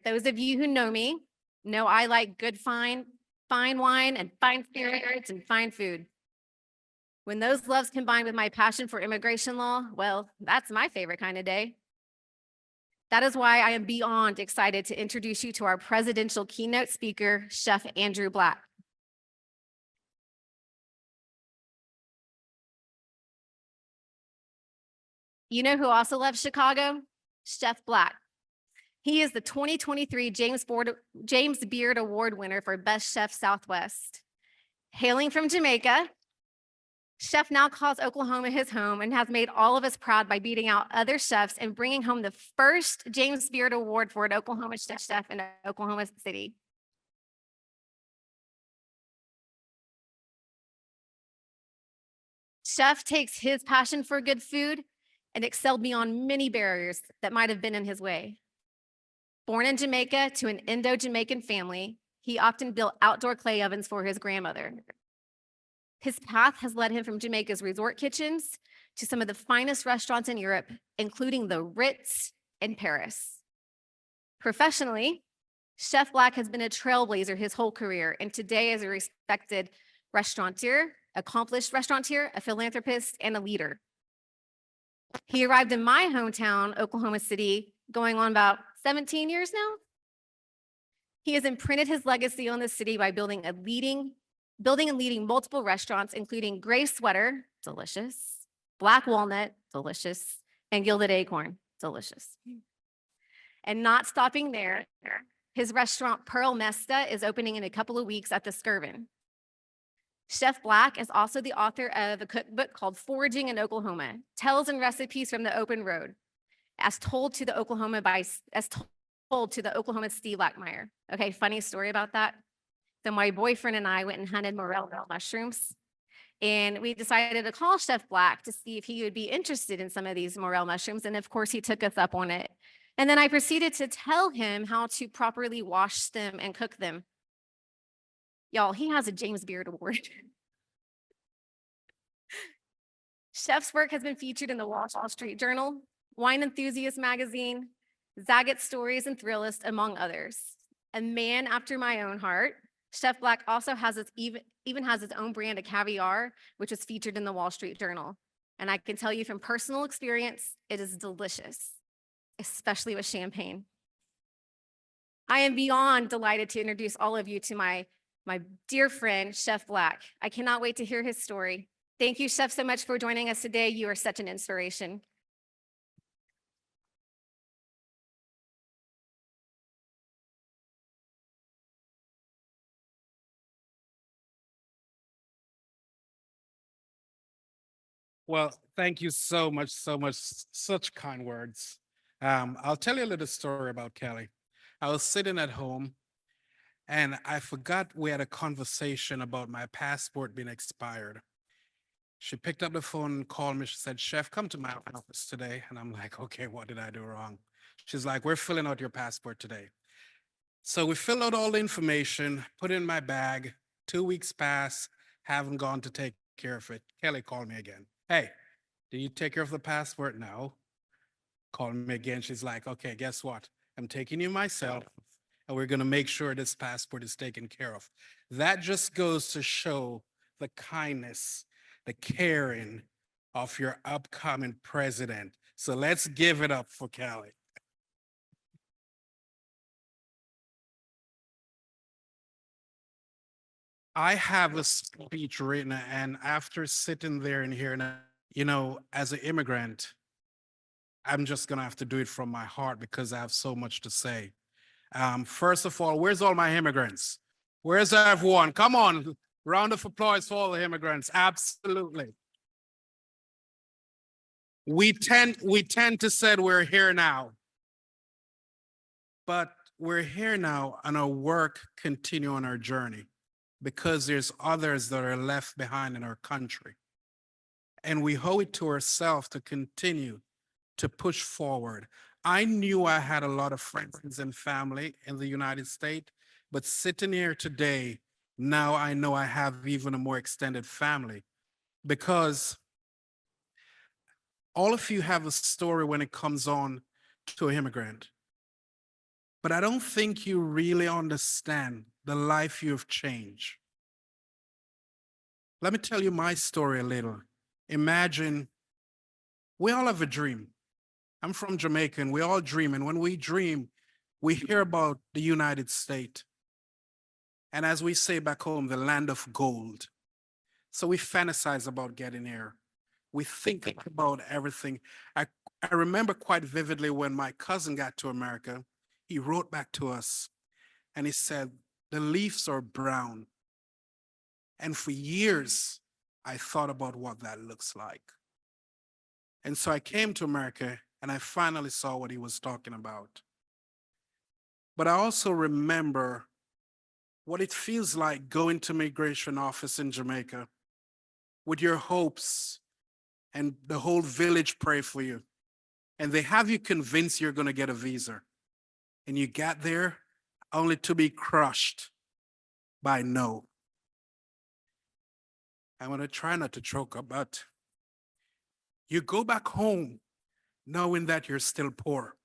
Those of you who know me know I like good fine wine and fine spirits and fine food. When those loves combine with my passion for immigration law, well, that's my favorite kind of day. That is why I am beyond excited to introduce you to our presidential keynote speaker, Chef Andrew Black. You know who also loves Chicago? Chef Black. He is the 2023 James Beard Award winner for Best Chef Southwest. Hailing from Jamaica, Chef now calls Oklahoma his home and has made all of us proud by beating out other chefs and bringing home the first James Beard Award for an Oklahoma chef in Oklahoma City. Chef takes his passion for good food and excelled beyond many barriers that might have been in his way. Born in Jamaica to an Indo-Jamaican family, he often built outdoor clay ovens for his grandmother. His path has led him from Jamaica's resort kitchens to some of the finest restaurants in Europe, including the Ritz in Paris. Professionally, Chef Black has been a trailblazer his whole career, and today is a respected restaurateur, accomplished restaurateur, a philanthropist, and a leader. He arrived in my hometown, Oklahoma City, going on about 17 years now. He has imprinted his legacy on the city by building and leading multiple restaurants, including Gray Sweater, delicious, Black Walnut, delicious, and Gilded Acorn, delicious. And not stopping there, his restaurant Pearl Mesta is opening in a couple of weeks at the Skirvin. Chef Black is also the author of a cookbook called Foraging in Oklahoma, Tales and Recipes from the Open Road, as told to the Oklahoma Steve Lackmeyer. Okay, funny story about that. So my boyfriend and I went and hunted morel mushrooms, and we decided to call Chef Black to see if he would be interested in some of these morel mushrooms, and of course he took us up on it. And then I proceeded to tell him how to properly wash them and cook them. Y'all, he has a James Beard Award. Chef's work has been featured in the Wall Street Journal, Wine Enthusiast magazine, Zagat Stories and Thrillist, among others. A man after my own heart, Chef Black also has even has his own brand of caviar, which was featured in the Wall Street Journal. And I can tell you from personal experience, it is delicious, especially with champagne. I am beyond delighted to introduce all of you to my dear friend, Chef Black. I cannot wait to hear his story. Thank you, Chef, so much for joining us today. You are such an inspiration. Well, thank you so much, such kind words. I'll tell you a little story about Kelli. I was sitting at home and I forgot we had a conversation about my passport being expired. She picked up the phone and called me. She said, "Chef, come to my office today." And I'm like, "Okay, what did I do wrong?" She's like, "We're filling out your passport today." So we filled out all the information, put it in my bag. 2 weeks pass, haven't gone to take care of it. Kelli called me again. "Hey, did you take care of the passport?" "No." Called me again. She's like, "Okay, guess what? I'm taking you myself, and we're going to make sure this passport is taken care of." That just goes to show the kindness, the caring of your upcoming president. So let's give it up for Kelli. I have a speech written, and after sitting there and hearing, as an immigrant, I'm just gonna have to do it from my heart because I have so much to say. First of all, where's all my immigrants? Where's everyone? Come on, round of applause for all the immigrants. Absolutely. We tend to say we're here now, but we're here now, and our work continue on our journey because there's others that are left behind in our country. And we owe it to ourselves to continue to push forward. I knew I had a lot of friends and family in the United States, but sitting here today, now I know I have even a more extended family, because all of you have a story when it comes on to an immigrant. but I don't think you really understand the life you've changed. Let me tell you my story a little. Imagine we all have a dream. I'm from Jamaica and we all dream. And when we dream, we hear about the United States. And as we say back home, the land of gold. So we fantasize about getting here. We think about everything. I remember quite vividly when my cousin got to America, he wrote back to us and he said, the leaves are brown. And for years, I thought about what that looks like. And so I came to America and I finally saw what he was talking about. But I also remember what it feels like going to immigration office in Jamaica with your hopes and the whole village pray for you. And they have you convinced you're going to get a visa. And you get there only to be crushed by no. I'm going to try not to choke up, but you go back home knowing that you're still poor.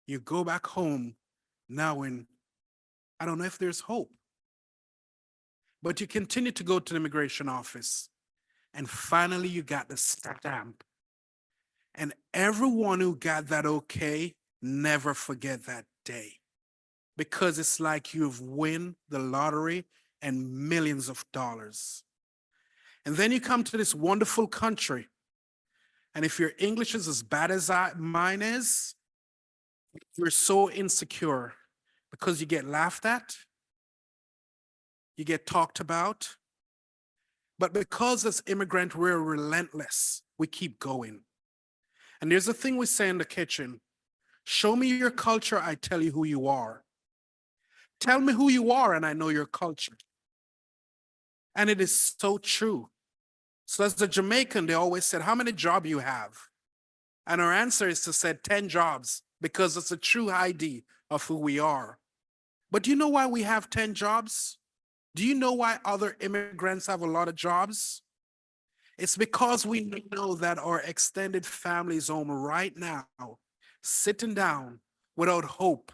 You go back home knowing, I don't know if there's hope. But you continue to go to the immigration office and finally you got the stamp. And everyone who got that okay, never forget that day. Because it's like you've won the lottery and millions of dollars. And then you come to this wonderful country. And if your English is as bad as mine is, you're so insecure because you get laughed at, you get talked about. But because as immigrants, we're relentless, we keep going. And there's a thing we say in the kitchen, show me your culture, I tell you who you are. Tell me who you are and I know your culture. And it is so true. So as a Jamaican, they always said, how many jobs you have? And our answer is to say 10 jobs because it's a true ID of who we are. But do you know why we have 10 jobs? Do you know why other immigrants have a lot of jobs? It's because we know that our extended family is home right now, sitting down without hope.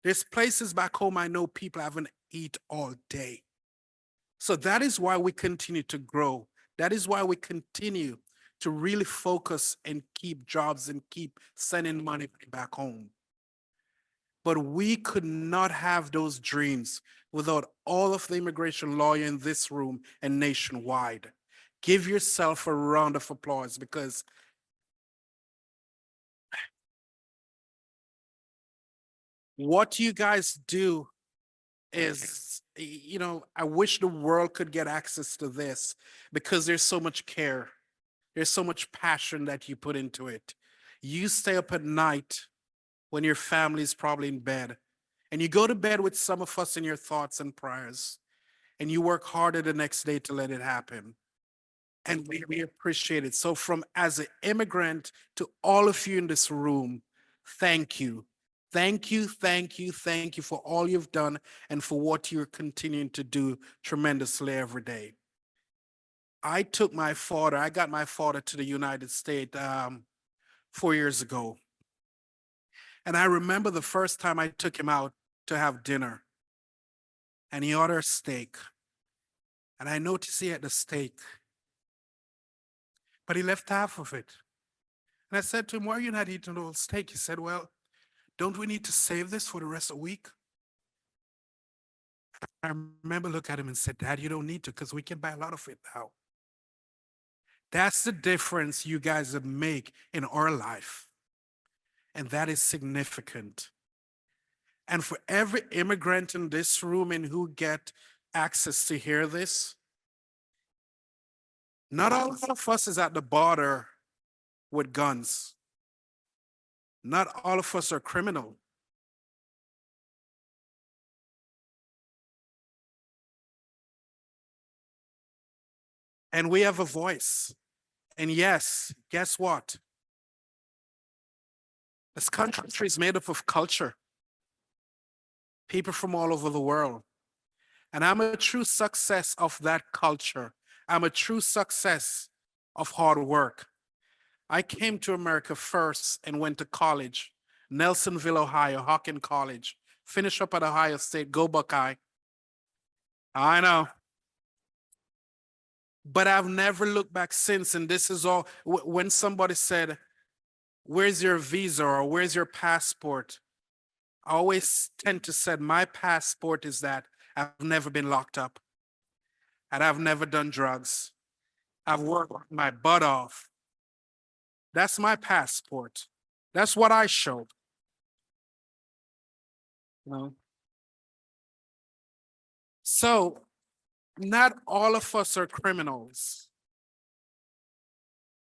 There's places back home I know people haven't eaten all day. So that is why we continue to grow. That is why we continue to really focus and keep jobs and keep sending money back home. But we could not have those dreams without all of the immigration lawyers in this room and nationwide. Give yourself a round of applause because what you guys do is, you know, I wish the world could get access to this because there's so much care. There's so much passion that you put into it. You stay up at night when your family is probably in bed, and you go to bed with some of us in your thoughts and prayers, and you work harder the next day to let it happen. And we appreciate it. So from as an immigrant to all of you in this room, thank you. Thank you, thank you, thank you for all you've done and for what you're continuing to do tremendously every day. I got my father to the United States 4 years ago. And I remember the first time I took him out to have dinner and he ordered a steak. And I noticed he had the steak, but he left half of it. And I said to him, why are you not eating the whole steak? He said, well, don't we need to save this for the rest of the week? I remember looking at him and said, Dad, you don't need to because we can buy a lot of it now. That's the difference you guys make in our life. And that is significant. And for every immigrant in this room and who get access to hear this, not all of us is at the border with guns. Not all of us are criminal. And we have a voice. And yes, guess what? This country is made up of culture. People from all over the world. And I'm a true success of that culture. I'm a true success of hard work. I came to America first and went to college Nelsonville, Ohio, Hawken College. Finish up at Ohio State. Go Buckeye. I know. But I've never looked back since. And this is all, when somebody said, where's your visa or where's your passport? I always tend to say my passport is that I've never been locked up and I've never done drugs. I've worked my butt off. That's my passport. That's what I show. No. So not all of us are criminals.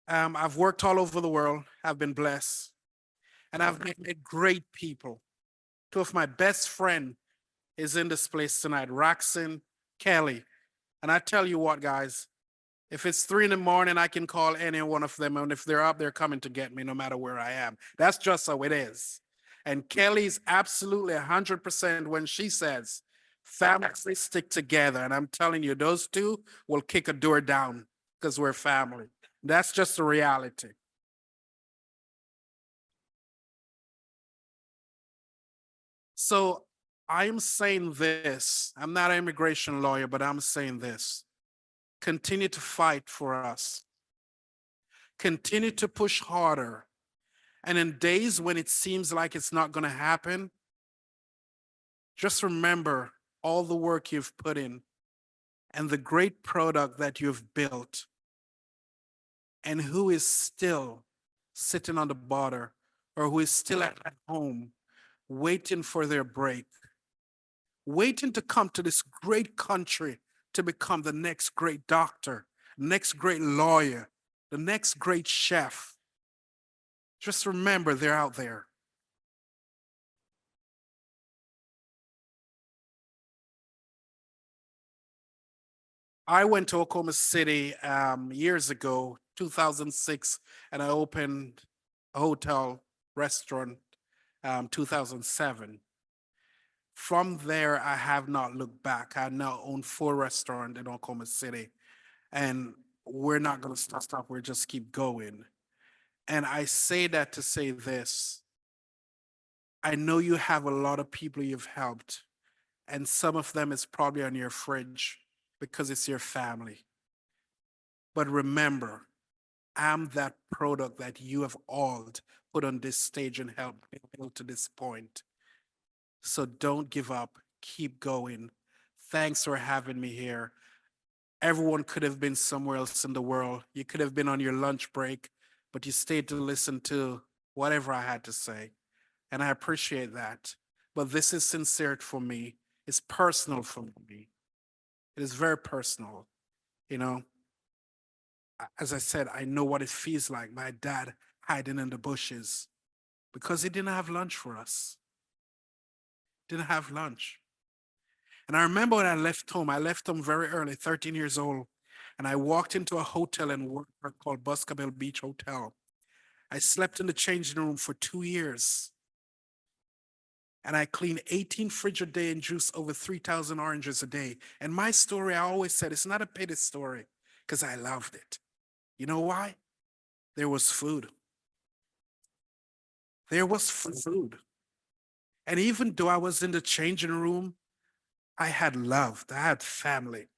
I've worked all over the world. I've been blessed. And I've met great people. Two of my best friends is in this place tonight, Roxanne, Kelly. And I tell you what, guys, if it's 3 a.m, I can call any one of them. And if they're up, they're coming to get me no matter where I am. That's just how it is. And Kelly's absolutely 100% when she says, families stick together. And I'm telling you, those two will kick a door down because we're family. That's just the reality. So I'm saying this. I'm not an immigration lawyer, but I'm saying this. Continue to fight for us. Continue to push harder. And in days when it seems like it's not going to happen, just remember all the work you've put in and the great product that you've built and who is still sitting on the border or who is still at home waiting for their break, waiting to come to this great country to become the next great doctor, next great lawyer, the next great chef. Just remember they're out there. I went to Oklahoma City years ago, 2006, and I opened a hotel restaurant 2007. From there, I have not looked back. I now own 4 restaurants in Oklahoma City, and we're not going to stop. We're just keep going. And I say that to say this. I know you have a lot of people you've helped, and some of them is probably on your fridge because it's your family. But remember, I'm that product that you have all put on this stage and helped build to this point. So don't give up. Keep going. Thanks for having me here. Everyone could have been somewhere else in the world. You could have been on your lunch break, but you stayed to listen to whatever I had to say. And I appreciate that. But this is sincere for me. It's personal for me. It is very personal. You know, as I said, I know what it feels like. My dad hiding in the bushes because he didn't have lunch for us. Didn't have lunch. And I remember when I left home very early, 13 years old, and I walked into a hotel in Work called Buscabel Beach Hotel. I slept in the changing room for 2 years. And I cleaned 18 fridge a day and juice over 3,000 oranges a day. And my story, I always said, it's not a pity story because I loved it. You know why? There was food. There was food. And even though I was in the changing room, I had love. I had family.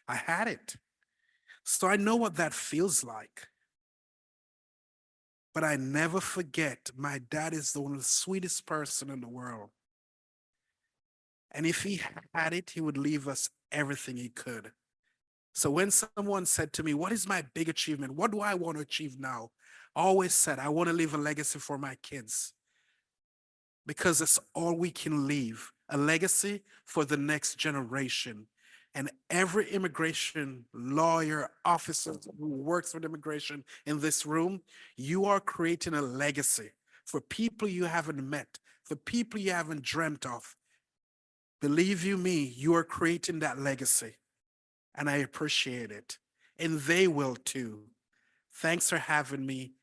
I had it. So I know what that feels like. But I never forget, my dad is one of the sweetest person in the world. And if he had it, he would leave us everything he could. So when someone said to me, what is my big achievement? What do I want to achieve now? I always said, I want to leave a legacy for my kids. Because it's all we can leave, a legacy for the next generation. And every immigration lawyer, officer who works with immigration in this room, you are creating a legacy for people you haven't met, for people you haven't dreamt of. Believe you me, you are creating that legacy. And I appreciate it. And they will too. Thanks for having me.